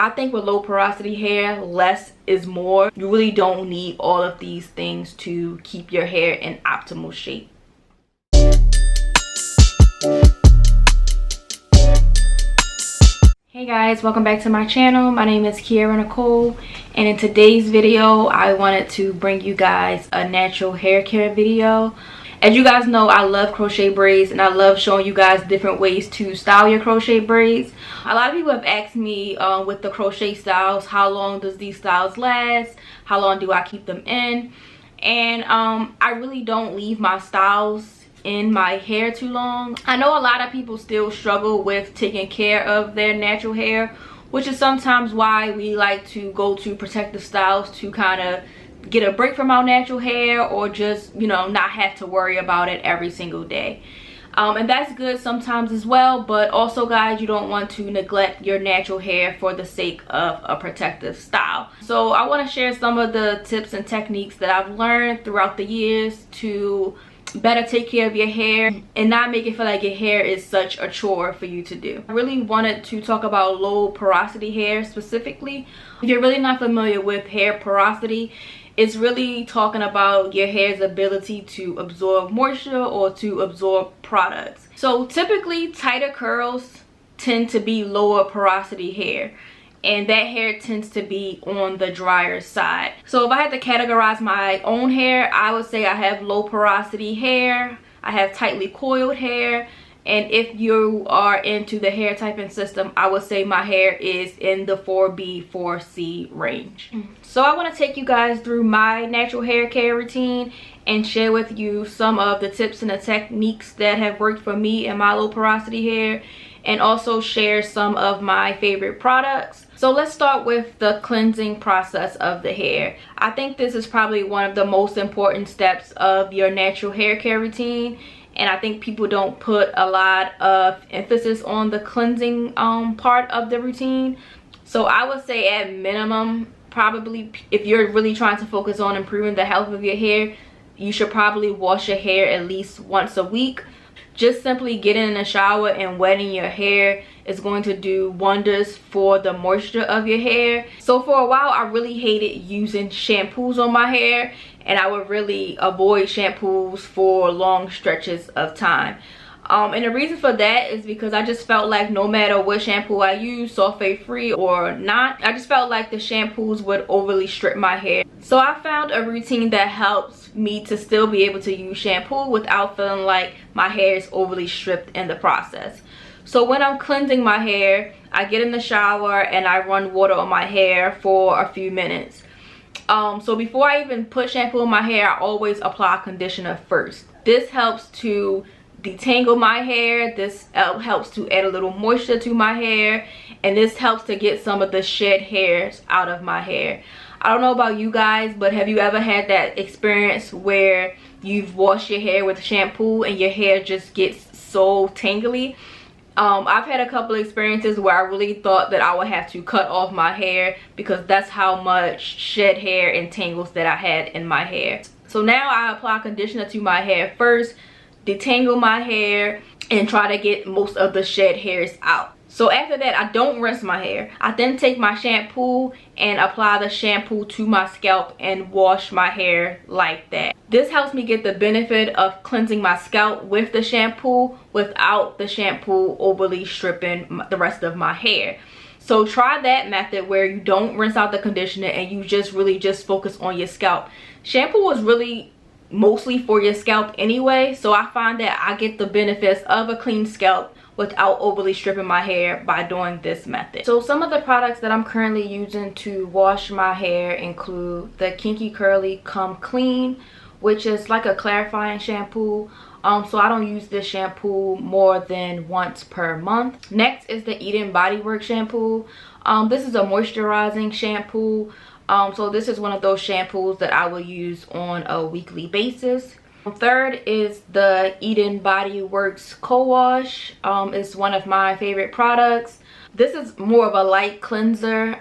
I think with low porosity hair, less is more. You really don't need all of these things to keep your hair in optimal shape. Hey guys, welcome back to my channel. My name is Kiera Nicole, and in today's video I wanted to bring you guys a natural hair care video. As you guys know, I love crochet braids and I love showing you guys different ways to style your crochet braids. A lot of people have asked me with the crochet styles, how long does these styles last? How long do I keep them in? And I really don't leave my styles in my hair too long. I know a lot of people still struggle with taking care of their natural hair, which is sometimes why we like to go to protective styles to kind of get a break from our natural hair, or just, you know, not have to worry about it every single day. And that's good sometimes as well, but also guys, you don't want to neglect your natural hair for the sake of a protective style. So I want to share some of the tips and techniques that I've learned throughout the years to better take care of your hair and not make it feel like your hair is such a chore for you to do. I really wanted to talk about low porosity hair specifically. If you're really not familiar with hair porosity, it's really talking about your hair's ability to absorb moisture or to absorb products. So typically tighter curls tend to be lower porosity hair, and that hair tends to be on the drier side. So if I had to categorize my own hair, I would say I have low porosity hair, I have tightly coiled hair, and if you are into the hair typing system, I would say my hair is in the 4B, 4C range. So I want to take you guys through my natural hair care routine and share with you some of the tips and the techniques that have worked for me and my low porosity hair, and also share some of my favorite products. So let's start with the cleansing process of the hair. I think this is probably one of the most important steps of your natural hair care routine, and I think people don't put a lot of emphasis on the cleansing part of the routine. So I would say at minimum, probably if you're really trying to focus on improving the health of your hair, you should probably wash your hair at least once a week. Just simply getting in the shower and wetting your hair is going to do wonders for the moisture of your hair. So for a while I really hated using shampoos on my hair, and I would really avoid shampoos for long stretches of time. And the reason for that is because I just felt like no matter what shampoo I use, sulfate free or not, I just felt like the shampoos would overly strip my hair. So I found a routine that helps me to still be able to use shampoo without feeling like my hair is overly stripped in the process. So when I'm cleansing my hair, I get in the shower and I run water on my hair for a few minutes. So before I even put shampoo in my hair, I always apply conditioner first. This helps to detangle my hair, this helps to add a little moisture to my hair, and this helps to get some of the shed hairs out of my hair. I don't know about you guys, but have you ever had that experience where you've washed your hair with shampoo and your hair just gets so tangly? I've had a couple of experiences where I really thought that I would have to cut off my hair because that's how much shed hair and tangles that I had in my hair. So now I apply conditioner to my hair first, detangle my hair, and try to get most of the shed hairs out. So after that, I don't rinse my hair. I then take my shampoo and apply the shampoo to my scalp and wash my hair like that. This helps me get the benefit of cleansing my scalp with the shampoo without the shampoo overly stripping the rest of my hair. So try that method where you don't rinse out the conditioner and you just really just focus on your scalp. Shampoo is really mostly for your scalp anyway, so I find that I get the benefits of a clean scalp without overly stripping my hair by doing this method. So some of the products that I'm currently using to wash my hair include the Kinky Curly Come Clean, which is like a clarifying shampoo. So I don't use this shampoo more than once per month. Next is the Eden Body Works shampoo. This is a moisturizing shampoo. So this is one of those shampoos that I will use on a weekly basis. Third is the Eden Body Works Co-Wash. It's one of my favorite products. This is more of a light cleanser.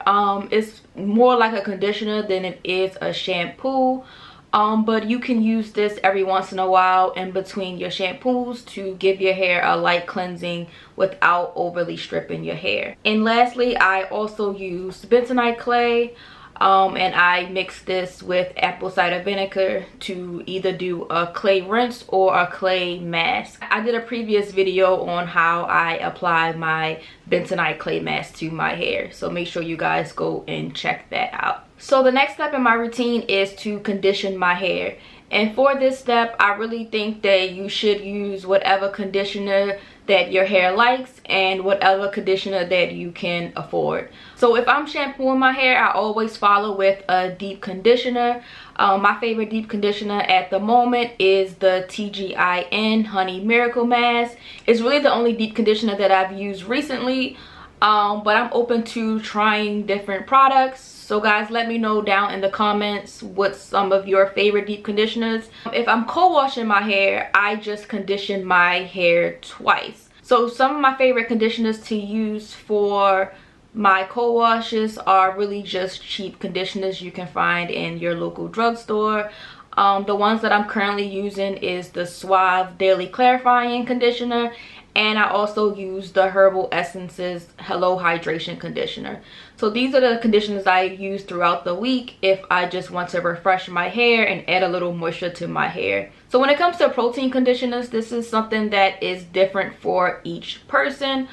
It's more like a conditioner than it is a shampoo. but you can use this every once in a while in between your shampoos to give your hair a light cleansing without overly stripping your hair. And lastly, I also use bentonite clay, and I mix this with apple cider vinegar to either do a clay rinse or a clay mask. I did a previous video on how I apply my bentonite clay mask to my hair, so make sure you guys go and check that out. So the next step in my routine is to condition my hair. And for this step, I really think that you should use whatever conditioner that your hair likes and whatever conditioner that you can afford. So if I'm shampooing my hair, I always follow with a deep conditioner. My favorite deep conditioner at the moment is the TGIN Honey Miracle Mask. It's really the only deep conditioner that I've used recently, but I'm open to trying different products. So guys, let me know down in the comments what's some of your favorite deep conditioners. If I'm co-washing my hair, I just condition my hair twice. So some of my favorite conditioners to use for my co-washes are really just cheap conditioners you can find in your local drugstore. The ones that I'm currently using is the Suave Daily Clarifying Conditioner, and I also use the Herbal Essences Hello Hydration Conditioner. So these are the conditioners I use throughout the week if I just want to refresh my hair and add a little moisture to my hair. So when it comes to protein conditioners, this is something that is different for each person.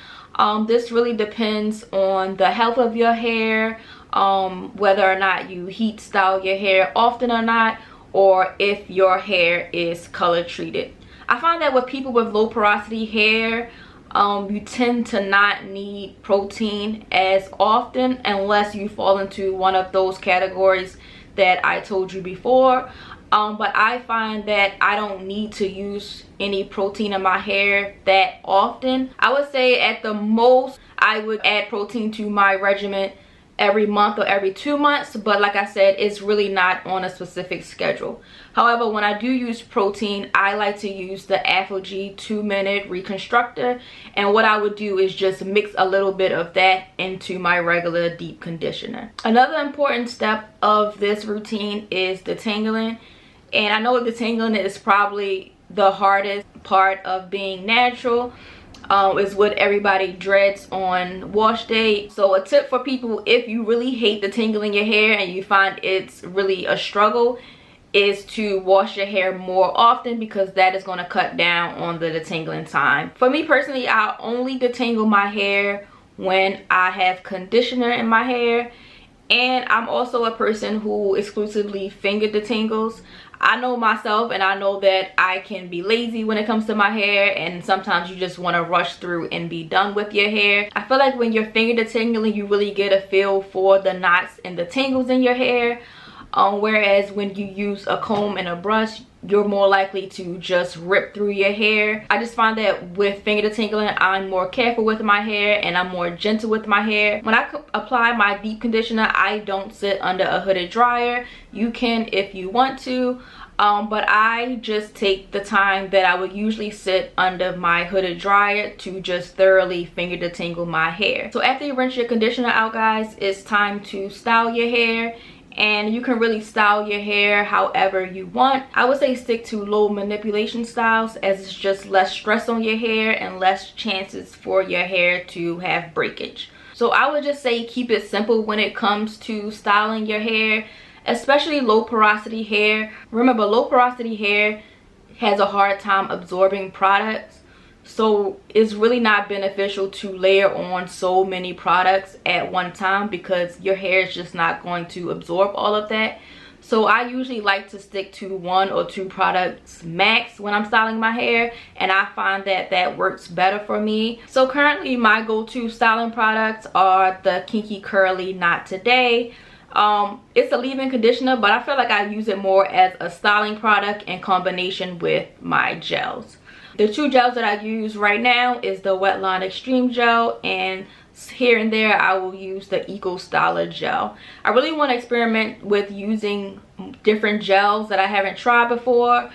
This really depends on the health of your hair, whether or not you heat style your hair often or not, or if your hair is color treated. I find that with people with low porosity hair, you tend to not need protein as often unless you fall into one of those categories that I told you before. But I find that I don't need to use any protein in my hair that often. I would say at the most I would add protein to my regimen every month or every 2 months, but like I said, it's really not on a specific schedule. However, when I do use protein, I like to use the ApHogee 2-minute reconstructor, and what I would do is just mix a little bit of that into my regular deep conditioner. Another important step of this routine is detangling, and I know detangling is probably the hardest part of being natural. Is what everybody dreads on wash day. So a tip for people, if you really hate detangling your hair and you find it's really a struggle, is to wash your hair more often, because that is going to cut down on the detangling time. For me personally, I only detangle my hair when I have conditioner in my hair, and I'm also a person who exclusively finger detangles. I know myself, and I know that I can be lazy when it comes to my hair, and sometimes you just want to rush through and be done with your hair. I feel like when you're finger detangling, you really get a feel for the knots and the tangles in your hair, whereas when you use a comb and a brush, you're more likely to just rip through your hair. I just find that with finger detangling, I'm more careful with my hair and I'm more gentle with my hair. When I apply my deep conditioner, I don't sit under a hooded dryer. You can if you want to, but I just take the time that I would usually sit under my hooded dryer to just thoroughly finger detangle my hair. So after you rinse your conditioner out, guys, it's time to style your hair. And you can really style your hair however you want. I would say stick to low manipulation styles, as it's just less stress on your hair and less chances for your hair to have breakage. So I would just say keep it simple when it comes to styling your hair, especially low porosity hair. Remember, low porosity hair has a hard time absorbing products. So it's really not beneficial to layer on so many products at one time, because your hair is just not going to absorb all of that. So I usually like to stick to 1 or 2 products max when I'm styling my hair, and I find that that works better for me. So currently my go-to styling products are the Kinky Curly Not Today. It's a leave-in conditioner, but I feel like I use it more as a styling product in combination with my gels. The 2 gels that I use right now is the Wetline Extreme Gel, and here and there I will use the Eco Styler Gel. I really want to experiment with using different gels that I haven't tried before.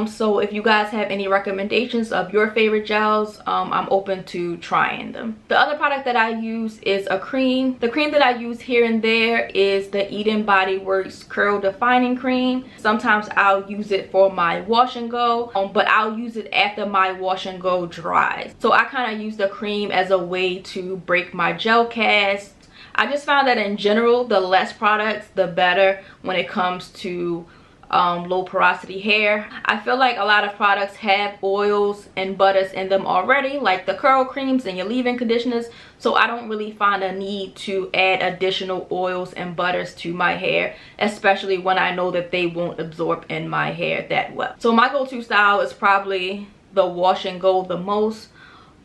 So if you guys have any recommendations of your favorite gels, I'm open to trying them. The other product that I use is a cream. The cream that I use here and there is the Eden Body Works Curl Defining Cream. Sometimes I'll use it for my wash and go, but I'll use it after my wash and go dries. So I kind of use the cream as a way to break my gel cast. I just found that in general, the less products, the better when it comes to low porosity hair. I feel like a lot of products have oils and butters in them already, like the curl creams and your leave-in conditioners, so I don't really find a need to add additional oils and butters to my hair, especially when I know that they won't absorb in my hair that well. So my go-to style is probably the wash and go the most,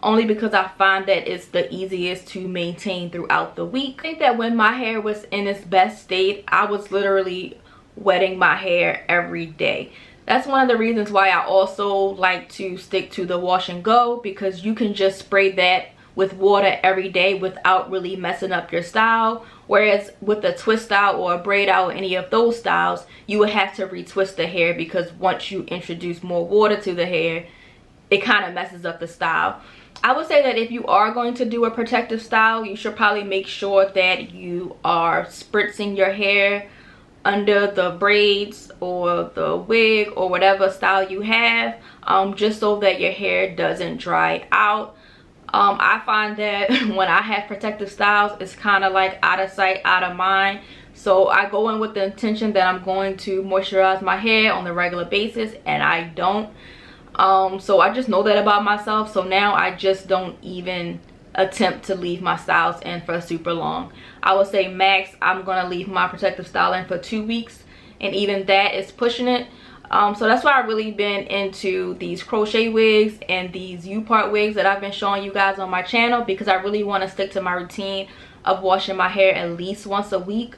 only because I find that it's the easiest to maintain throughout the week. I think that when my hair was in its best state, I was literally wetting my hair every day. That's one of the reasons why I also like to stick to the wash and go, because you can just spray that with water every day without really messing up your style. Whereas with a twist style or a braid out or any of those styles, you would have to retwist the hair, because once you introduce more water to the hair, it kind of messes up the style. I would say that if you are going to do a protective style, you should probably make sure that you are spritzing your hair under the braids or the wig or whatever style you have, just so that your hair doesn't dry out. I find that when I have protective styles, it's kind of like out of sight, out of mind. So I go in with the intention that I'm going to moisturize my hair on a regular basis, and I don't. So I just know that about myself, so now I just don't even attempt to leave my styles in for super long. I would say max I'm gonna leave my protective style in for 2 weeks, and even that is pushing it. So that's why I've really been into these crochet wigs and these U-part wigs that I've been showing you guys on my channel, because I really want to stick to my routine of washing my hair at least once a week.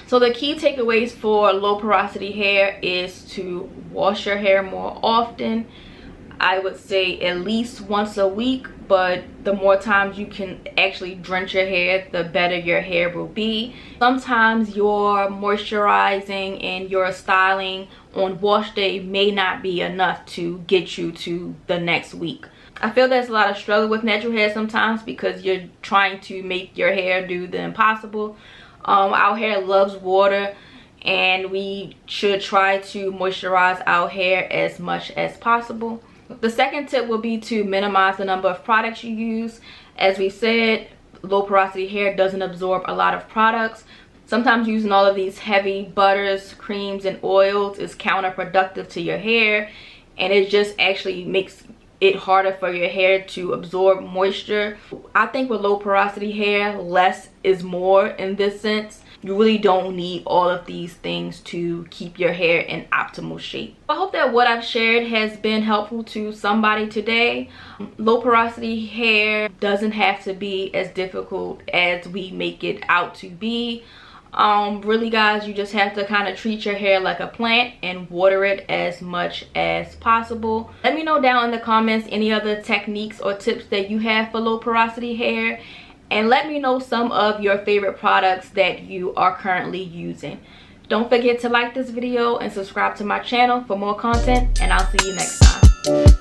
So the key takeaways for low porosity hair is to wash your hair more often. I would say at least once a week, but the more times you can actually drench your hair, the better your hair will be. Sometimes your moisturizing and your styling on wash day may not be enough to get you to the next week. I feel there's a lot of struggle with natural hair sometimes, because you're trying to make your hair do the impossible. Our hair loves water, and we should try to moisturize our hair as much as possible. The second tip will be to minimize the number of products you use. As we said, low porosity hair doesn't absorb a lot of products. Sometimes using all of these heavy butters, creams, and oils is counterproductive to your hair, and it just actually makes it harder for your hair to absorb moisture. I think with low porosity hair, less is more in this sense. You really don't need all of these things to keep your hair in optimal shape. I hope that what I've shared has been helpful to somebody today. Low porosity hair doesn't have to be as difficult as we make it out to be. Really guys, you just have to kind of treat your hair like a plant and water it as much as possible. Let me know down in the comments any other techniques or tips that you have for low porosity hair, and let me know some of your favorite products that you are currently using. Don't forget to like this video and subscribe to my channel for more content, and I'll see you next time.